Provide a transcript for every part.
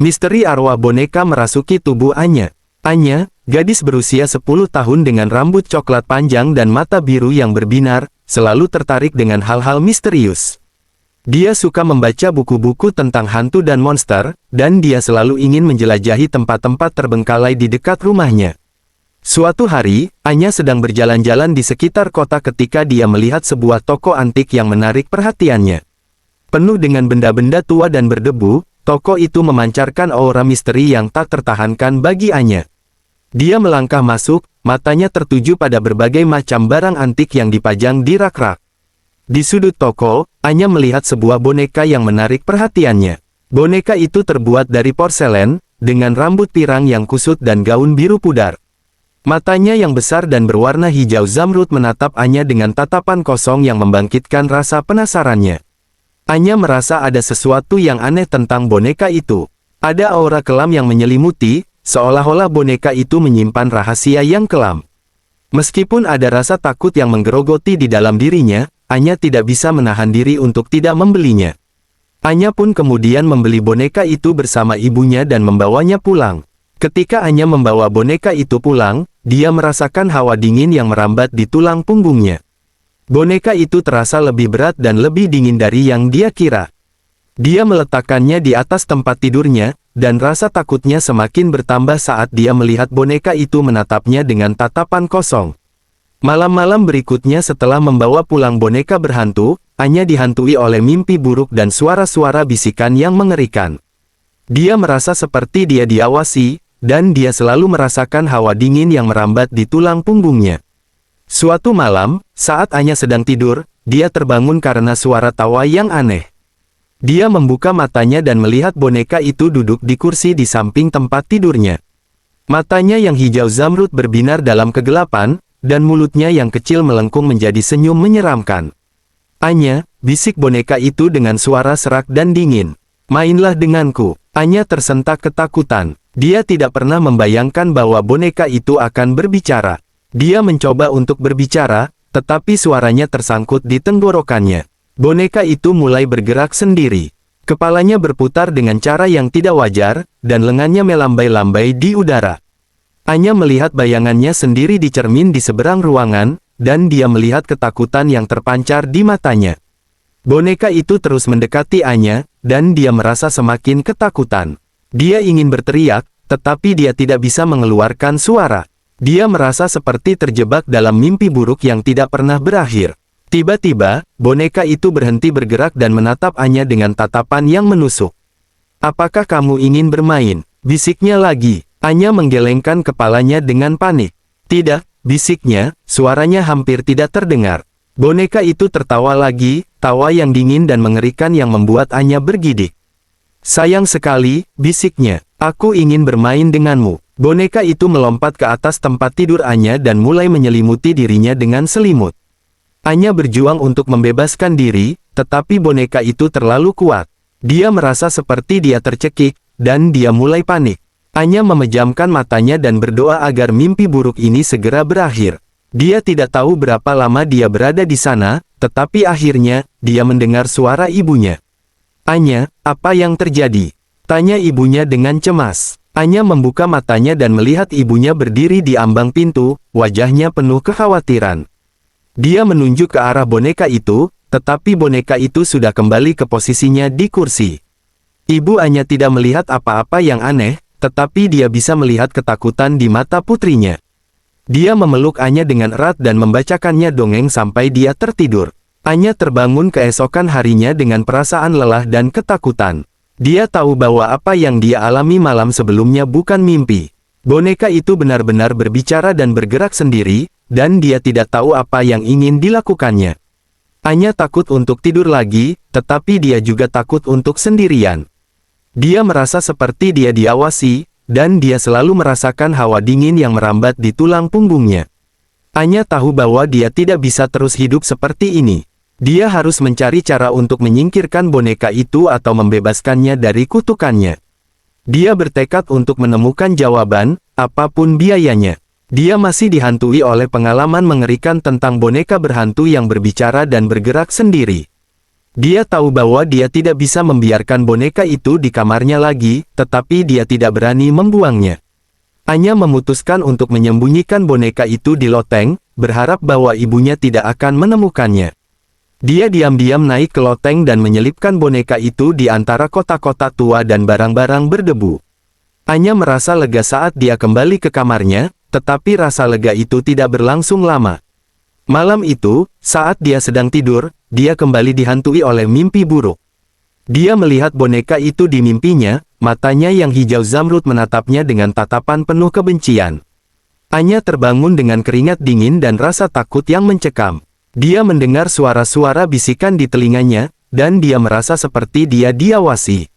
Misteri arwah boneka merasuki tubuh Anya. Anya, gadis berusia 10 tahun dengan rambut coklat panjang dan mata biru yang berbinar, selalu tertarik dengan hal-hal misterius. Dia suka membaca buku-buku tentang hantu dan monster, dan dia selalu ingin menjelajahi tempat-tempat terbengkalai di dekat rumahnya. Suatu hari, Anya sedang berjalan-jalan di sekitar kota ketika dia melihat sebuah toko antik yang menarik perhatiannya. Penuh dengan benda-benda tua dan berdebu, toko itu memancarkan aura misteri yang tak tertahankan bagi Anya. Dia melangkah masuk, matanya tertuju pada berbagai macam barang antik yang dipajang di rak-rak. Di sudut toko, Anya melihat sebuah boneka yang menarik perhatiannya. Boneka itu terbuat dari porselen, dengan rambut pirang yang kusut dan gaun biru pudar. Matanya yang besar dan berwarna hijau zamrud menatap Anya dengan tatapan kosong yang membangkitkan rasa penasarannya. Anya merasa ada sesuatu yang aneh tentang boneka itu. Ada aura kelam yang menyelimuti, seolah-olah boneka itu menyimpan rahasia yang kelam. Meskipun ada rasa takut yang menggerogoti di dalam dirinya, Anya tidak bisa menahan diri untuk tidak membelinya. Anya pun kemudian membeli boneka itu bersama ibunya dan membawanya pulang. Ketika Anya membawa boneka itu pulang, dia merasakan hawa dingin yang merambat di tulang punggungnya. Boneka itu terasa lebih berat dan lebih dingin dari yang dia kira. Dia meletakkannya di atas tempat tidurnya, dan rasa takutnya semakin bertambah saat dia melihat boneka itu menatapnya dengan tatapan kosong. Malam-malam berikutnya setelah membawa pulang boneka berhantu, Anya dihantui oleh mimpi buruk dan suara-suara bisikan yang mengerikan. Dia merasa seperti dia diawasi, dan dia selalu merasakan hawa dingin yang merambat di tulang punggungnya. Suatu malam, saat Anya sedang tidur, dia terbangun karena suara tawa yang aneh. Dia membuka matanya dan melihat boneka itu duduk di kursi di samping tempat tidurnya. Matanya yang hijau zamrud berbinar dalam kegelapan, dan mulutnya yang kecil melengkung menjadi senyum menyeramkan. Anya, bisik boneka itu dengan suara serak dan dingin. Mainlah denganku. Anya tersentak ketakutan. Dia tidak pernah membayangkan bahwa boneka itu akan berbicara. Dia mencoba untuk berbicara, tetapi suaranya tersangkut di tenggorokannya. Boneka itu mulai bergerak sendiri. Kepalanya berputar dengan cara yang tidak wajar, dan lengannya melambai-lambai di udara. Anya melihat bayangannya sendiri di cermin di seberang ruangan, dan dia melihat ketakutan yang terpancar di matanya. Boneka itu terus mendekati Anya, dan dia merasa semakin ketakutan. Dia ingin berteriak, tetapi dia tidak bisa mengeluarkan suara. Dia merasa seperti terjebak dalam mimpi buruk yang tidak pernah berakhir. Tiba-tiba, boneka itu berhenti bergerak dan menatap Anya dengan tatapan yang menusuk. "Apakah kamu ingin bermain?" bisiknya lagi. Anya menggelengkan kepalanya dengan panik. "Tidak," bisiknya, suaranya hampir tidak terdengar. Boneka itu tertawa lagi, tawa yang dingin dan mengerikan yang membuat Anya bergidik. "Sayang sekali," bisiknya, "aku ingin bermain denganmu." Boneka itu melompat ke atas tempat tidur Anya dan mulai menyelimuti dirinya dengan selimut. Anya berjuang untuk membebaskan diri, tetapi boneka itu terlalu kuat. Dia merasa seperti dia tercekik, dan dia mulai panik. Anya memejamkan matanya dan berdoa agar mimpi buruk ini segera berakhir. Dia tidak tahu berapa lama dia berada di sana, tetapi akhirnya, dia mendengar suara ibunya. "Anya, apa yang terjadi?" tanya ibunya dengan cemas. Anya membuka matanya dan melihat ibunya berdiri di ambang pintu, wajahnya penuh kekhawatiran. Dia menunjuk ke arah boneka itu, tetapi boneka itu sudah kembali ke posisinya di kursi. Ibu Anya tidak melihat apa-apa yang aneh, tetapi dia bisa melihat ketakutan di mata putrinya. Dia memeluk Anya dengan erat dan membacakannya dongeng sampai dia tertidur. Anya terbangun keesokan harinya dengan perasaan lelah dan ketakutan. Dia tahu bahwa apa yang dia alami malam sebelumnya bukan mimpi. Boneka itu benar-benar berbicara dan bergerak sendiri, dan dia tidak tahu apa yang ingin dilakukannya. Anya takut untuk tidur lagi, tetapi dia juga takut untuk sendirian. Dia merasa seperti dia diawasi, dan dia selalu merasakan hawa dingin yang merambat di tulang punggungnya. Anya tahu bahwa dia tidak bisa terus hidup seperti ini. Dia harus mencari cara untuk menyingkirkan boneka itu atau membebaskannya dari kutukannya. Dia bertekad untuk menemukan jawaban, apapun biayanya. Dia masih dihantui oleh pengalaman mengerikan tentang boneka berhantu yang berbicara dan bergerak sendiri. Dia tahu bahwa dia tidak bisa membiarkan boneka itu di kamarnya lagi, tetapi dia tidak berani membuangnya. Anya memutuskan untuk menyembunyikan boneka itu di loteng, berharap bahwa ibunya tidak akan menemukannya. Dia diam-diam naik ke loteng dan menyelipkan boneka itu di antara kotak-kotak tua dan barang-barang berdebu. Anya merasa lega saat dia kembali ke kamarnya, tetapi rasa lega itu tidak berlangsung lama. Malam itu, saat dia sedang tidur, dia kembali dihantui oleh mimpi buruk. Dia melihat boneka itu di mimpinya, matanya yang hijau zamrud menatapnya dengan tatapan penuh kebencian. Anya terbangun dengan keringat dingin dan rasa takut yang mencekam. Dia mendengar suara-suara bisikan di telinganya, dan dia merasa seperti dia diawasi.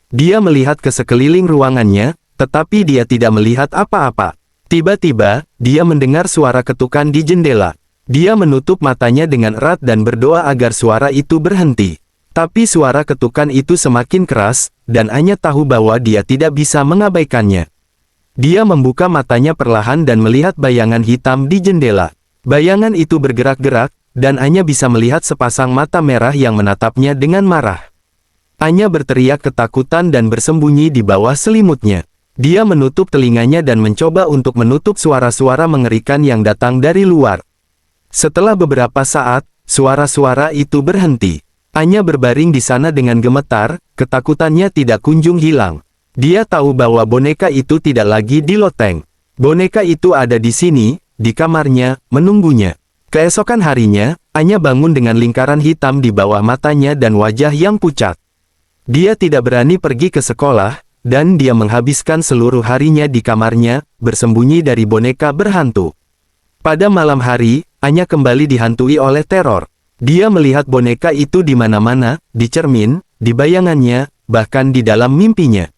Dia melihat ke sekeliling ruangannya, tetapi dia tidak melihat apa-apa. Tiba-tiba, dia mendengar suara ketukan di jendela. Dia menutup matanya dengan erat dan berdoa agar suara itu berhenti. Tapi suara ketukan itu semakin keras, dan Anya tahu bahwa dia tidak bisa mengabaikannya. Dia membuka matanya perlahan dan melihat bayangan hitam di jendela. Bayangan itu bergerak-gerak, dan Anya bisa melihat sepasang mata merah yang menatapnya dengan marah. Anya berteriak ketakutan dan bersembunyi di bawah selimutnya. Dia menutup telinganya dan mencoba untuk menutup suara-suara mengerikan yang datang dari luar. Setelah beberapa saat, suara-suara itu berhenti. Anya berbaring di sana dengan gemetar, ketakutannya tidak kunjung hilang. Dia tahu bahwa boneka itu tidak lagi di loteng. Boneka itu ada di sini, di kamarnya, menunggunya. Keesokan harinya, Anya bangun dengan lingkaran hitam di bawah matanya dan wajah yang pucat. Dia tidak berani pergi ke sekolah, dan dia menghabiskan seluruh harinya di kamarnya, bersembunyi dari boneka berhantu. Pada malam hari, Anya kembali dihantui oleh teror. Dia melihat boneka itu di mana-mana, di cermin, di bayangannya, bahkan di dalam mimpinya.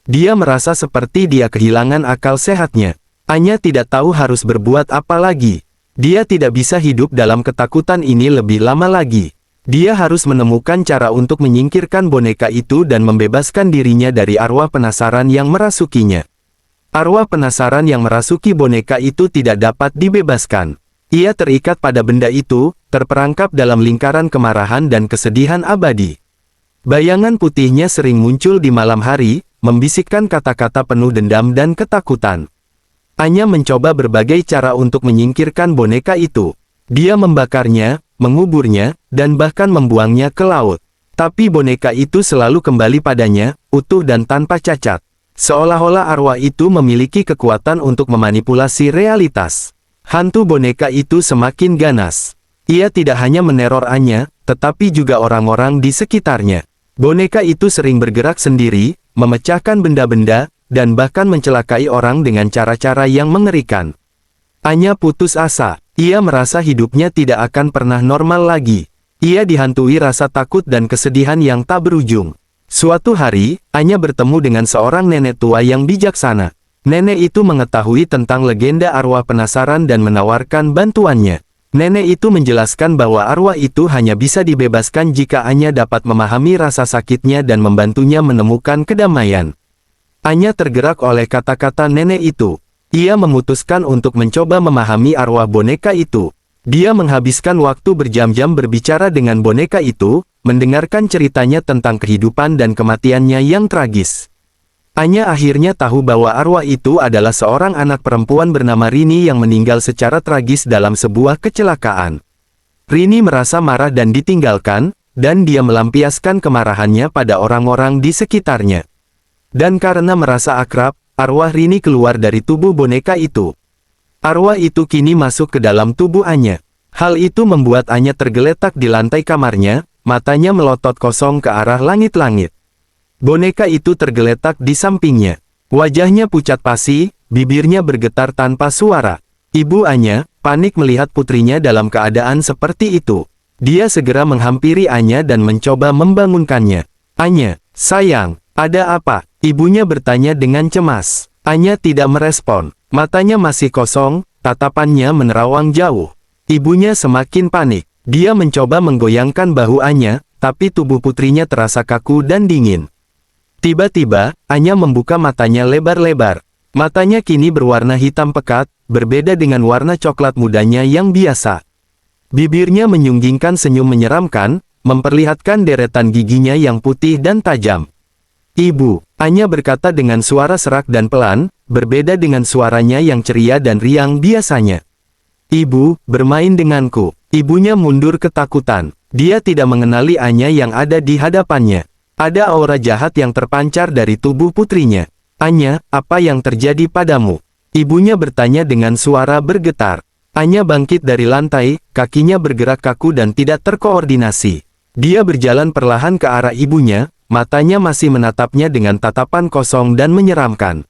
Dia merasa seperti dia kehilangan akal sehatnya. Anya tidak tahu harus berbuat apa lagi. Dia tidak bisa hidup dalam ketakutan ini lebih lama lagi. Dia harus menemukan cara untuk menyingkirkan boneka itu dan membebaskan dirinya dari arwah penasaran yang merasukinya. Arwah penasaran yang merasuki boneka itu tidak dapat dibebaskan. Ia terikat pada benda itu, terperangkap dalam lingkaran kemarahan dan kesedihan abadi. Bayangan putihnya sering muncul di malam hari, membisikkan kata-kata penuh dendam dan ketakutan. Anya mencoba berbagai cara untuk menyingkirkan boneka itu. Dia membakarnya, menguburnya, dan bahkan membuangnya ke laut. Tapi boneka itu selalu kembali padanya, utuh dan tanpa cacat. Seolah-olah arwah itu memiliki kekuatan untuk memanipulasi realitas. Hantu boneka itu semakin ganas. Ia tidak hanya meneror Anya, tetapi juga orang-orang di sekitarnya. Boneka itu sering bergerak sendiri, memecahkan benda-benda, dan bahkan mencelakai orang dengan cara-cara yang mengerikan. Anya putus asa. Ia merasa hidupnya tidak akan pernah normal lagi. Ia dihantui rasa takut dan kesedihan yang tak berujung. Suatu hari, Anya bertemu dengan seorang nenek tua yang bijaksana. Nenek itu mengetahui tentang legenda arwah penasaran dan menawarkan bantuannya. Nenek itu menjelaskan bahwa arwah itu hanya bisa dibebaskan jika Anya dapat memahami rasa sakitnya dan membantunya menemukan kedamaian. Anya tergerak oleh kata-kata nenek itu. Ia memutuskan untuk mencoba memahami arwah boneka itu. Dia menghabiskan waktu berjam-jam berbicara dengan boneka itu, mendengarkan ceritanya tentang kehidupan dan kematiannya yang tragis. Anya akhirnya tahu bahwa arwah itu adalah seorang anak perempuan bernama Rini yang meninggal secara tragis dalam sebuah kecelakaan. Rini merasa marah dan ditinggalkan, dan dia melampiaskan kemarahannya pada orang-orang di sekitarnya. Dan karena merasa akrab, arwah Rini keluar dari tubuh boneka itu. Arwah itu kini masuk ke dalam tubuh Anya. Hal itu membuat Anya tergeletak di lantai kamarnya, matanya melotot kosong ke arah langit-langit. Boneka itu tergeletak di sampingnya. Wajahnya pucat pasi, bibirnya bergetar tanpa suara. Ibu Anya, panik melihat putrinya dalam keadaan seperti itu. Dia segera menghampiri Anya dan mencoba membangunkannya. Anya, sayang, ada apa? Ibunya bertanya dengan cemas. Anya tidak merespon. Matanya masih kosong, tatapannya menerawang jauh. Ibunya semakin panik. Dia mencoba menggoyangkan bahu Anya, tapi tubuh putrinya terasa kaku dan dingin. Tiba-tiba, Anya membuka matanya lebar-lebar. Matanya kini berwarna hitam pekat, berbeda dengan warna coklat mudanya yang biasa. Bibirnya menyunggingkan senyum menyeramkan, memperlihatkan deretan giginya yang putih dan tajam. "Ibu," Anya berkata dengan suara serak dan pelan, berbeda dengan suaranya yang ceria dan riang biasanya. "Ibu, bermain denganku." Ibunya mundur ketakutan. Dia tidak mengenali Anya yang ada di hadapannya. Ada aura jahat yang terpancar dari tubuh putrinya. "Anya, apa yang terjadi padamu?" Ibunya bertanya dengan suara bergetar. Anya bangkit dari lantai, kakinya bergerak kaku dan tidak terkoordinasi. Dia berjalan perlahan ke arah ibunya, matanya masih menatapnya dengan tatapan kosong dan menyeramkan.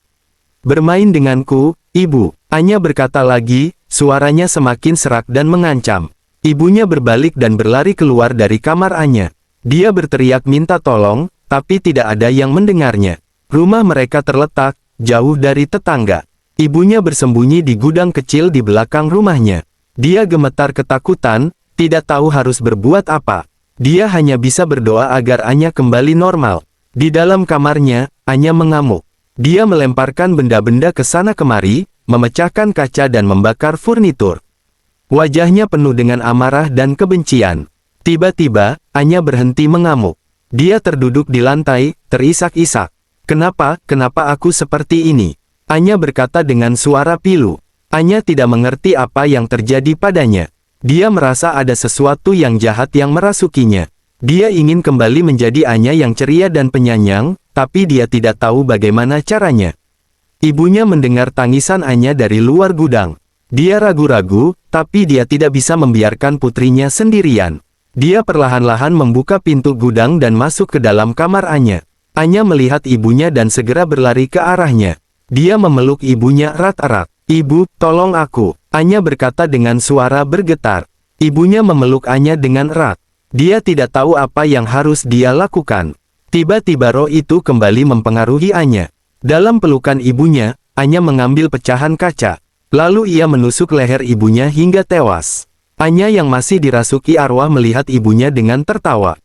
"Bermain denganku, Ibu," Anya berkata lagi, suaranya semakin serak dan mengancam. Ibunya berbalik dan berlari keluar dari kamar Anya. Dia berteriak minta tolong, tapi tidak ada yang mendengarnya. Rumah mereka terletak jauh dari tetangga. Ibunya bersembunyi di gudang kecil di belakang rumahnya. Dia gemetar ketakutan, tidak tahu harus berbuat apa. Dia hanya bisa berdoa agar Anya kembali normal. Di dalam kamarnya, Anya mengamuk. Dia melemparkan benda-benda ke sana kemari, memecahkan kaca dan membakar furnitur. Wajahnya penuh dengan amarah dan kebencian. Tiba-tiba, Anya berhenti mengamuk. Dia terduduk di lantai, terisak-isak. Kenapa aku seperti ini?" Anya berkata dengan suara pilu. Anya tidak mengerti apa yang terjadi padanya. Dia merasa ada sesuatu yang jahat yang merasukinya. Dia ingin kembali menjadi Anya yang ceria dan penyayang, tapi dia tidak tahu bagaimana caranya. Ibunya mendengar tangisan Anya dari luar gudang. Dia ragu-ragu, tapi dia tidak bisa membiarkan putrinya sendirian. Dia perlahan-lahan membuka pintu gudang dan masuk ke dalam kamar Anya. Anya melihat ibunya dan segera berlari ke arahnya. Dia memeluk ibunya erat-erat. "Ibu, tolong aku," Anya berkata dengan suara bergetar. Ibunya memeluk Anya dengan erat. Dia tidak tahu apa yang harus dia lakukan. Tiba-tiba roh itu kembali mempengaruhi Anya. Dalam pelukan ibunya, Anya mengambil pecahan kaca. Lalu ia menusuk leher ibunya hingga tewas. Anya yang masih dirasuki arwah melihat ibunya dengan tertawa.